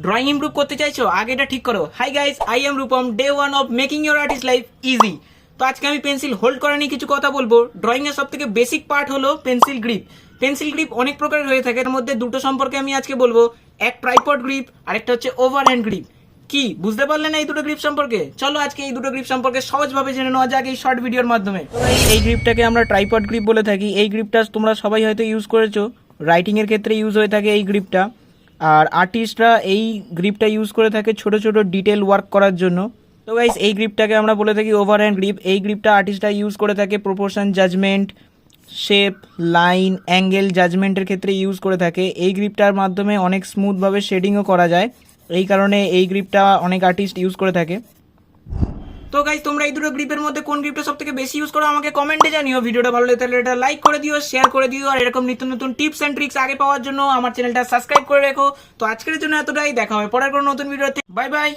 Drawing improve করতে চাইছো, আগে এটা ঠিক করো। Hi guys, I am Rupam, day one of making your artist life easy. তো আজকে আমি পেন্সিল হোল্ড করা নিয়ে কিছু কথা বলবো। ড্রয়িং এর সব থেকে বেসিক পার্ট হলো পেন্সিল গ্রিপ। পেন্সিল গ্রিপ অনেক প্রকারের হয়ে থাকে, এর মধ্যে দুটো সম্পর্কে আমি আজকে বলবো। এক ট্রাইপড গ্রিপ, আরেকটা হচ্ছে ওভারহ্যান্ড গ্রিপ। কি বুঝতে পারলে না এই দুটো গ্রিপ সম্পর্কে? চলো আজকে এই দুটো গ্রিপ সম্পর্কে সহজভাবে জেনে নেওয়া যাক এই শর্ট ভিডিওর মাধ্যমে। এই গ্রিপটাকে আমরা ট্রাইপড গ্রিপ বলে থাকি। এই গ্রিপটা তোমরা সবাই হয়তো ইউজ করেছো, রাইটিং এর ক্ষেত্রে ইউজ হয়ে থাকে এই গ্রিপটা। আর আর্টিস্টরা এই গ্রিপটা ইউজ করে থাকে ছোট ছোট ডিটেল ওয়ার্ক করার জন্য। তো গাইস, এই গ্রিপটাকে আমরা বলে থাকি ওভারহ্যান্ড গ্রিপ। এই গ্রিপটা আর্টিস্টরা ইউজ করে থাকে proportion judgement, shape, line, angle জাজমেন্টের ক্ষেত্রে ইউজ করে থাকে। এই গ্রিপটার মাধ্যমে অনেক স্মুথভাবে শেডিংও করা যায়, এই কারণে এই গ্রিপটা অনেক আর্টিস্ট ইউজ করে থাকে। তো গাইস, তোমরা এই দুটো গ্রিপের মধ্যে কোন গ্রিপটা সব থেকে বেশি ইউজ করো আমাকে কমেন্টে জানিও। ভিডিওটা ভালো লাগে তাহলে এটা লাইক করে দিও, শেয়ার করে দিও, আর এরকম নিত্য নতুন টিপস এন্ড ট্রিক্স আগে পাওয়ার জন্য আমার চ্যানেলটা সাবস্ক্রাইব করে রেখো। তো আজকের জন্য এতটাই, দেখা হবে পরের কোনো নতুন ভিডিওতে। Bye bye.